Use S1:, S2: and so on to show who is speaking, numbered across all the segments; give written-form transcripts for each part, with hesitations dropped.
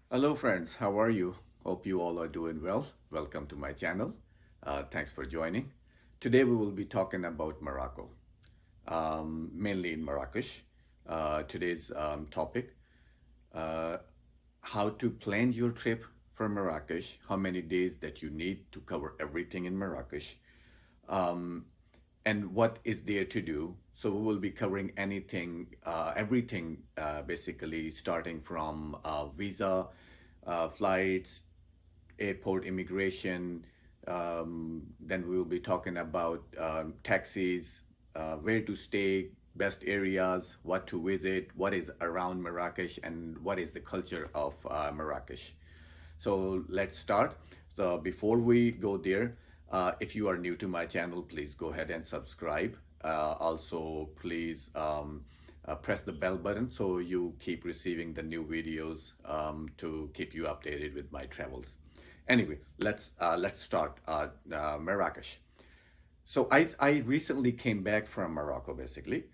S1: Hello friends, how are you? Hope you all are doing well. Welcome to my channel. Thanks for joining. Today we will be talking about Morocco, mainly in Marrakesh. Today's topic, uh, how to plan your trip for Marrakesh, how many days that you need to cover everything in Marrakesh, um, and what is there to do. So we will be covering everything, basically starting from visa, flights, airport immigration. Then we will be talking about taxis, where to stay, best areas, what to visit, what is around Marrakesh, and what is the culture of Marrakesh. So let's start. So before we go there, if you are new to my channel, please go ahead and subscribe. Also, please press the bell button so you keep receiving the new videos to keep you updated with my travels. Anyway, let's start Marrakesh. So I recently came back from Morocco, basically.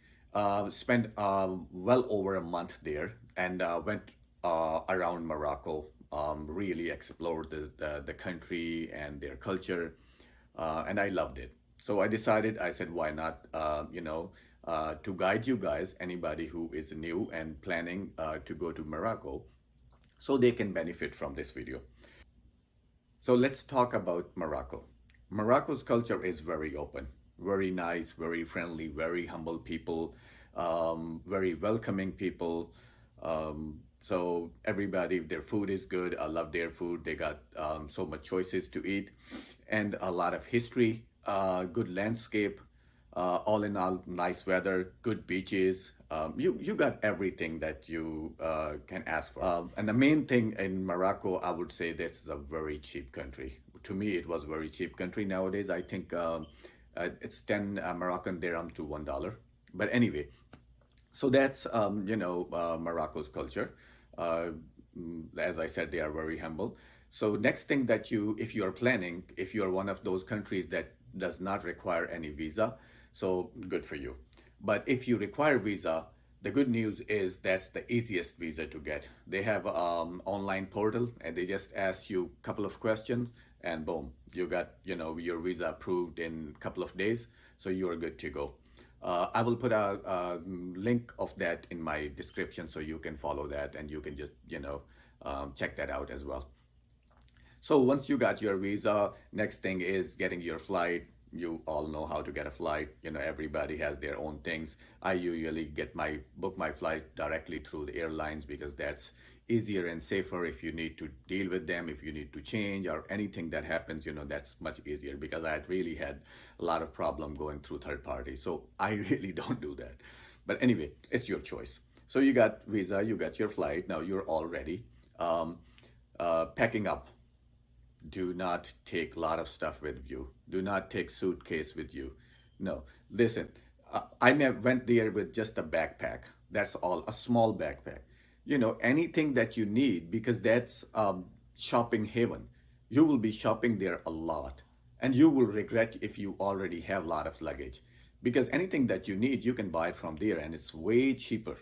S1: Spent well over a month there and went around Morocco, really explored the country and their culture, and I loved it. So I said, why not, to guide you guys, anybody who is new and planning to go to Morocco, so they can benefit from this video. So let's talk about Morocco. Morocco's culture is very open, very nice, very friendly, very humble people, very welcoming people. So everybody, their food is good. I love their food. They got so much choices to eat, and a lot of history, good landscape. All in all, nice weather, good beaches. You got everything that you can ask for. And the main thing in Morocco, I would say this is a very cheap country. To me, it was a very cheap country. Nowadays, I think it's 10 Moroccan dirham to $1. But anyway, so that's Morocco's culture. Uh, as I said, they are very humble. So next thing that if you are planning, if you are one of those countries that does not require any visa, so good for you. But if you require visa, the good news is that's the easiest visa to get. They have online portal and they just ask you a couple of questions and boom, you got your visa approved in a couple of days, so you are good to go. I will put a link of that in my description so you can follow that and you can just check that out as well. So once you got your visa, next thing is getting your flight. You all know how to get a flight. Everybody has their own things. I usually book my flight directly through the airlines because that's easier and safer. If you need to deal with them, if you need to change or anything that happens, that's much easier because I had really had a lot of problem going through third parties. So I really don't do that. But anyway, it's your choice. So you got visa, you got your flight. Now you're all ready. Packing up. Do not take a lot of stuff with you. Do not take suitcase with you. No, listen, went there with just a backpack. That's all, a small backpack. Anything that you need, because that's shopping haven. You will be shopping there a lot and you will regret if you already have a lot of luggage, because anything that you need, you can buy it from there and it's way cheaper.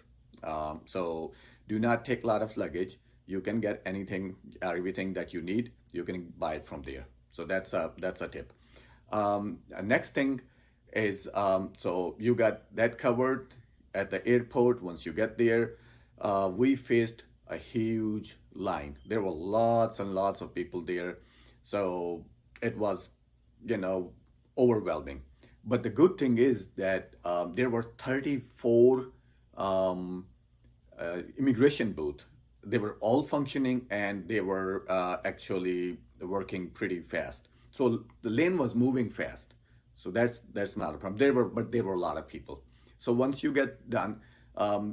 S1: So do not take a lot of luggage. You can get everything that you need. You can buy it from there. So that's a tip. Next thing is so you got that covered at the airport. Once you get there, we faced a huge line. There were lots and lots of people there, so it was overwhelming. But the good thing is that there were 34 um, immigration booth. They were all functioning and they were actually working pretty fast. So the lane was moving fast. So that's not a problem. There were a lot of people. So once you get done,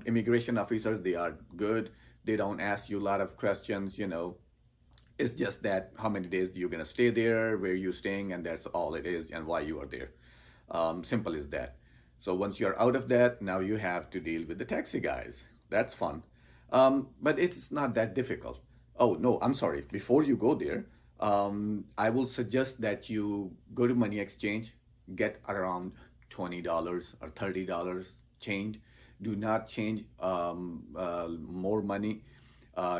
S1: immigration officers, they are good. They don't ask you a lot of questions. It's just that how many days you're gonna stay there, where you're staying, and that's all it is, and why you are there. Simple as that. So once you're out of that, now you have to deal with the taxi guys. That's fun. But it's not that difficult. Oh, no, I'm sorry. Before you go there, I will suggest that you go to money exchange, get around $20 or $30 change. Do not change more money.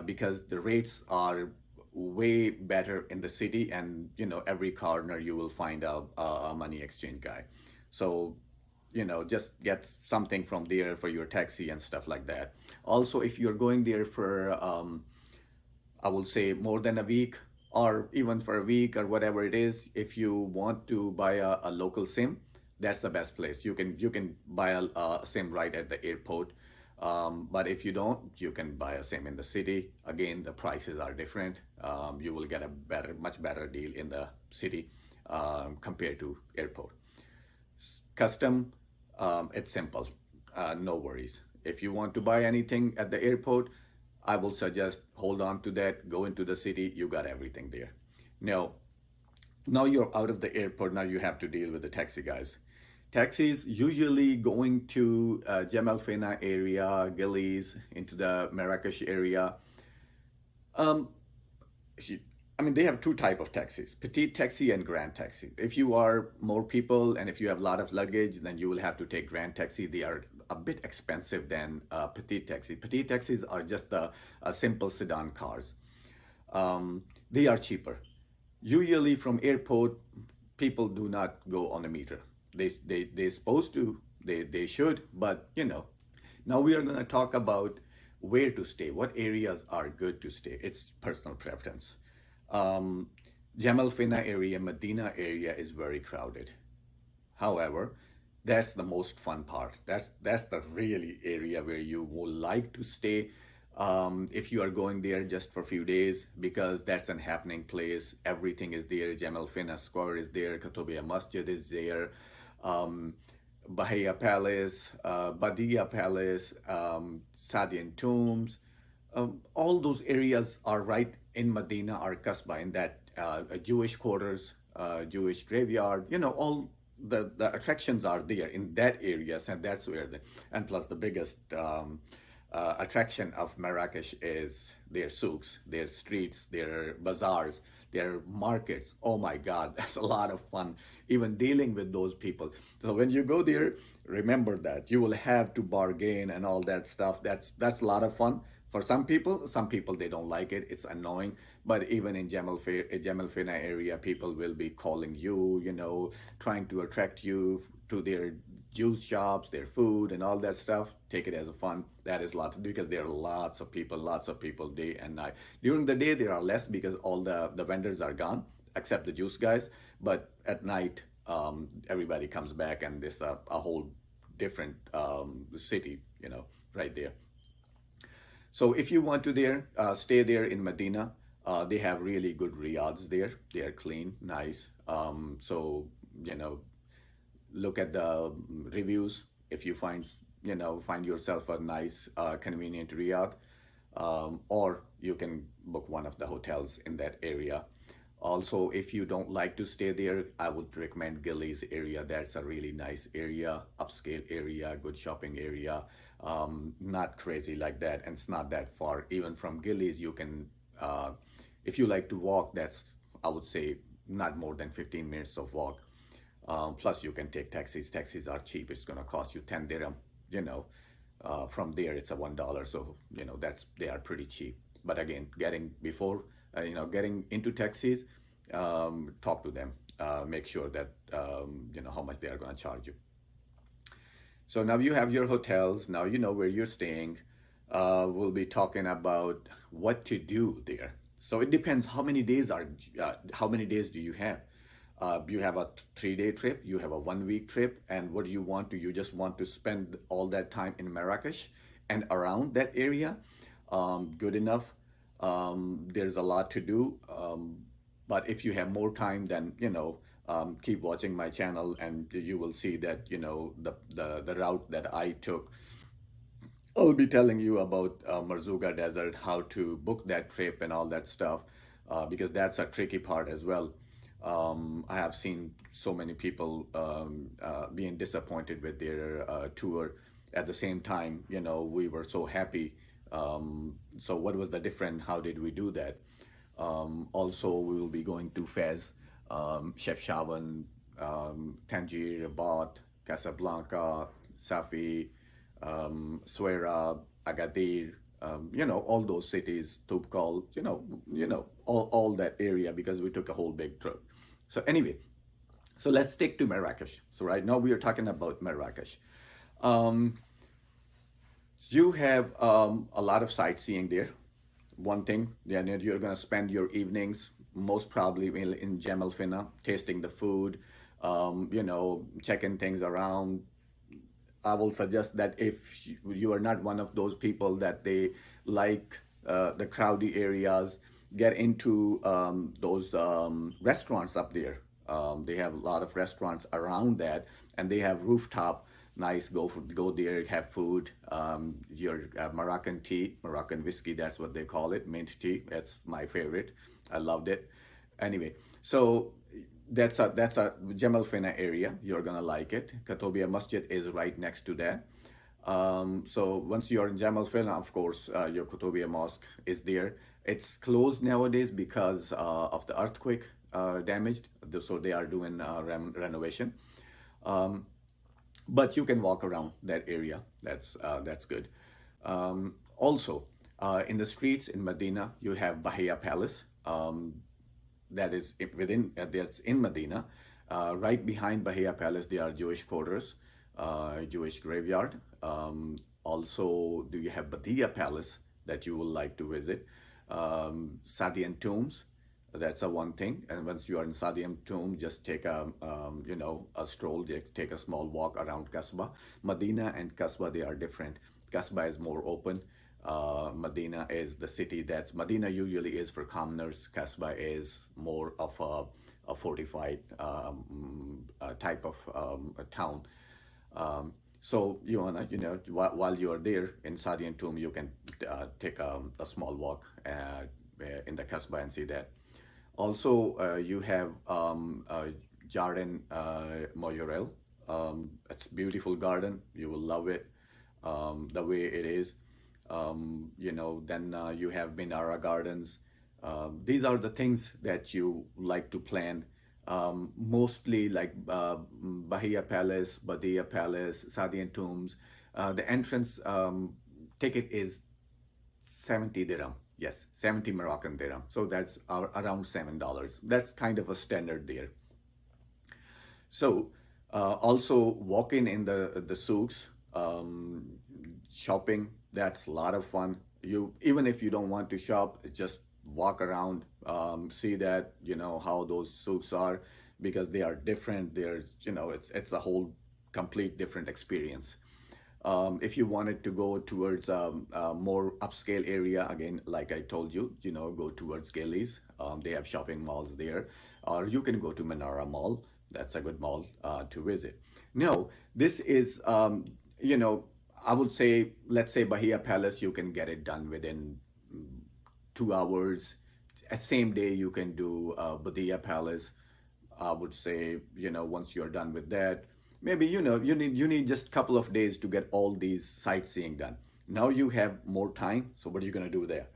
S1: because the rates are way better in the city, and every corner you will find a money exchange guy. So just get something from there for your taxi and stuff like that. Also, if you're going there for I will say more than a week, or even for a week or whatever it is, if you want to buy a local SIM, that's the best place. You can buy a SIM right at the airport. But if you don't, you can buy a SIM in the city. Again, the prices are different. You will get a much better deal in the city compared to airport. Custom, it's simple. No worries. If you want to buy anything at the airport, I will suggest hold on to that. Go into the city. You got everything there. Now, now you're out of the airport. Now you have to deal with the taxi guys. Taxis usually going to Jamal Fena area, Gillies, into the Marrakesh area. Um, I mean, they have two type of taxis: petite taxi and grand taxi. If you are more people and if you have a lot of luggage, then you will have to take grand taxi. They are a bit expensive than petite taxi. Petite taxis are just the simple sedan cars. They are cheaper. Usually from airport, people do not go on a meter. They're supposed to. They should, but Now we are going to talk about where to stay, what areas are good to stay. It's personal preference. Jamal Fina area, Medina area is very crowded. However, that's the most fun part. That's the really area where you would like to stay if you are going there just for a few days, because that's an happening place. Everything is there. Jamal Fina Square is there. Katobiya Masjid is there. Bahia Palace, Badia Palace, Sadian Tombs. All those areas are right in Medina or Kasbah, in that Jewish quarters, Jewish graveyard. All the attractions are there in that areas, and that's where and plus the biggest attraction of Marrakesh is their souks, their streets, their bazaars, their markets. Oh my God, that's a lot of fun, even dealing with those people. So when you go there, remember that you will have to bargain and all that stuff. That's a lot of fun. For some people they don't like it. It's annoying. But even in Jamal Fina area, people will be calling you, trying to attract you to their juice shops, their food, and all that stuff. Take it as a fun. That is lots, because there are lots of people day and night. During the day there are less because all the vendors are gone except the juice guys. But at night, everybody comes back, and there's a whole different city, right there. So if you want to stay there in Medina, they have really good riads there. They are clean, nice. So look at the reviews. If you find yourself a nice, convenient riad, or you can book one of the hotels in that area. Also, if you don't like to stay there, I would recommend Gillies area. That's a really nice area, upscale area, good shopping area. Not crazy like that, and it's not that far. Even from Gillies, you can, if you like to walk, that's, I would say, not more than 15 minutes of walk. Plus, you can take taxis. Taxis are cheap. It's gonna cost you 10 dirham. From there, it's a $1. So they are pretty cheap. But again, getting into taxis, talk to them. Make sure that how much they are gonna charge you. So now you have your hotels. Now you know where you're staying. We'll be talking about what to do there. So it depends how many days do you have. You have a 3-day trip, you have a 1-week trip, and what do you want to? You just want to spend all that time in Marrakesh and around that area. Good enough. There's a lot to do. But if you have more time, then keep watching my channel, and you will see that the route that I took. I'll be telling you about Merzouga Desert, how to book that trip and all that stuff, because that's a tricky part as well. I have seen so many people being disappointed with their tour. At the same time, we were so happy. So what was the difference? How did we do that? Also, we will be going to Fez, Chefchaouen, Tangier, Rabat, Casablanca, Safi, Essaouira, Agadir, all those cities, Toubkal, all that area because we took a whole big trip. So anyway, so let's stick to Marrakesh. So right now we are talking about Marrakesh. Um, you have a lot of sightseeing there. One thing, yeah, you're gonna spend your evenings most probably in Jamal Fina, tasting the food, checking things around. I will suggest that if you are not one of those people that they like the crowdy areas, get into those restaurants up there. They have a lot of restaurants around that, and they have rooftop. Nice, go there, have food. Your Moroccan tea, Moroccan whiskey, that's what they call it, mint tea. That's my favorite. I loved it. Anyway, so that's a Jamal Fina area. You're gonna like it. Katobia Masjid is right next to that. So once you're in Jamal Fina, of course, your Kutubia Mosque is there. It's closed nowadays because of the earthquake damaged. So they are doing renovation. Um, but you can walk around that area. That's good. Also, in the streets in Medina, you have Bahia Palace. That is that's in Medina. Right behind Bahia Palace, there are Jewish quarters, Jewish graveyard. Also, do you have Badia Palace that you would like to visit? Sadian tombs. That's a one thing. And once you are in Sadian tomb, just take a stroll. Take a small walk around Kasbah. Medina and Kasbah, they are different. Kasbah is more open. Medina is the city that's Medina usually is for commoners. Kasbah is more of a fortified type of a town. So while you are there in Sadian Tomb, you can take a small walk in the Kasbah and see that. Also, you have Jardin Moyorel. It's beautiful garden. You will love it the way it is. Then you have Minara Gardens. These are the things that you like to plan. Mostly like Bahia Palace, Badia Palace, Sadian Tombs. The entrance ticket is 70 dirham. Yes, 70 Moroccan dirham. So that's around $7. That's kind of a standard there. So also walking in the souks, shopping, that's a lot of fun. You even if you don't want to shop, just walk around, see that how those souks are because they are different. There's it's a whole complete different experience. If you wanted to go towards a more upscale area, again, like I told you, go towards Gillies. They have shopping malls there, or you can go to Manara Mall. That's a good mall to visit. No, this is, I would say, let's say Bahia Palace, you can get it done within 2 hours. At same day, you can do Badia Palace. I would say, once you're done with that, maybe you need just a couple of days to get all these sightseeing done. Now you have more time, so what are you gonna do there?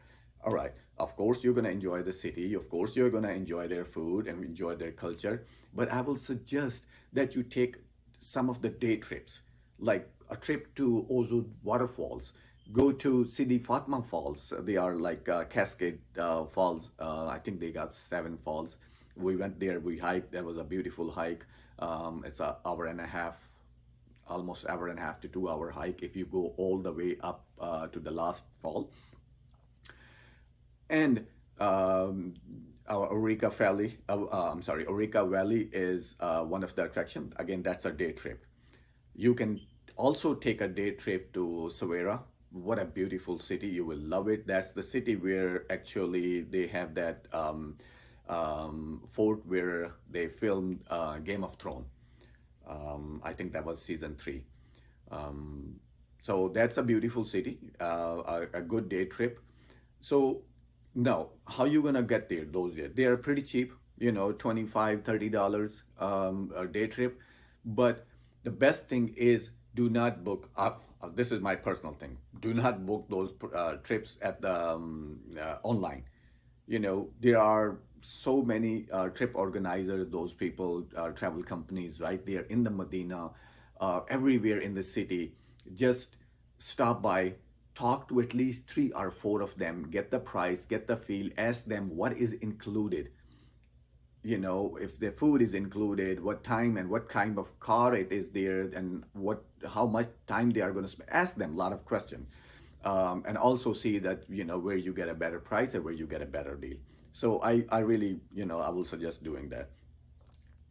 S1: All right, of course you're gonna enjoy the city. Of course you're gonna enjoy their food and enjoy their culture. But I will suggest that you take some of the day trips, like a trip to Ozud waterfalls. Go to Sidi Fatima Falls. They are like Cascade Falls. I think they got 7 falls. We went there. We hiked. That was a beautiful hike. It's an hour and a half, almost hour and a half to 2 hour hike if you go all the way up to the last fall. And our Ourika Valley is one of the attraction. Again, that's a day trip. You can also take a day trip to Essaouira. What a beautiful city. You will love it. That's the city where actually they have that fort where they filmed Game of Thrones. I think that was season 3. So that's a beautiful city, a good day trip. So now, how you gonna get there? Those days they are pretty cheap, $25, $30 a day trip. But the best thing is do not book up. This is my personal thing. Do not book those trips at the online. There are so many trip organizers, those people, travel companies right there in the Medina, everywhere in the city. Just stop by, talk to at least 3 or 4 of them, get the price, get the feel, ask them what is included. You know, if the food is included, what time and what kind of car it is there, and how much time they are going to spend. Ask them a lot of questions, and also see that, you know, where you get a better price or where you get a better deal. So I really, you know, I will suggest doing that.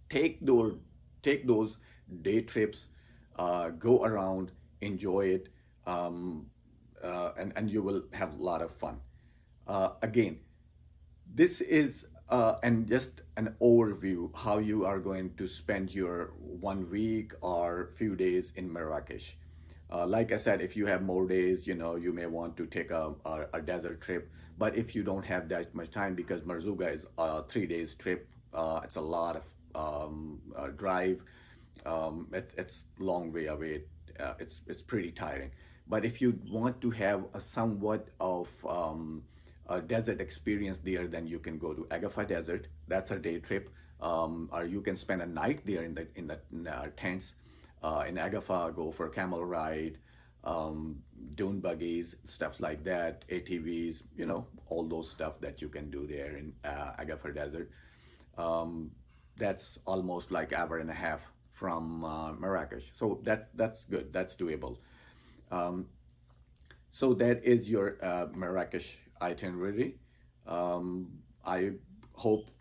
S1: Take those take those day trips, go around, enjoy it, and you will have a lot of fun. Again, this is and just an overview how you are going to spend your 1 week or few days in Marrakesh. Like I said, if you have more days, you know, you may want to take a desert trip. But if you don't have that much time, because Merzouga is a 3 days trip, it's a lot of drive. It's long way away. It's pretty tiring. But if you want to have a somewhat of a desert experience there, then you can go to Agafay Desert. That's a day trip, or you can spend a night there in the tents. In Agafay, go for a camel ride, dune buggies, stuff like that, ATVs. You know, all those stuff that you can do there in Agafay Desert. That's almost like hour and a half from Marrakesh. So that's good. That's doable. Um, so that is your Marrakesh itinerary. I hope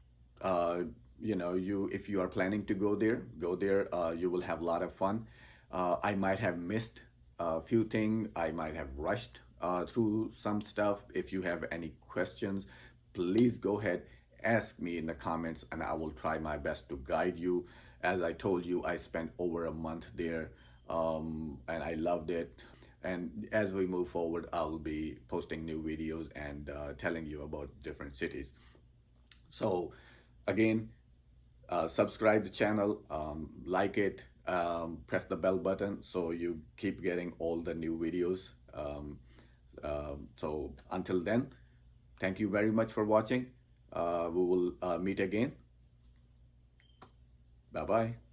S1: you know, you if you are planning to go there, go there. You will have a lot of fun. I might have missed a few things. I might have rushed through some stuff. If you have any questions, please go ahead, ask me in the comments, and I will try my best to guide you. As I told you, I spent over a month there, and I loved it. And as we move forward, I'll be posting new videos and telling you about different cities. So again, subscribe the channel, like it, press the bell button so you keep getting all the new videos. So until then, thank you very much for watching. We will meet again. Bye bye.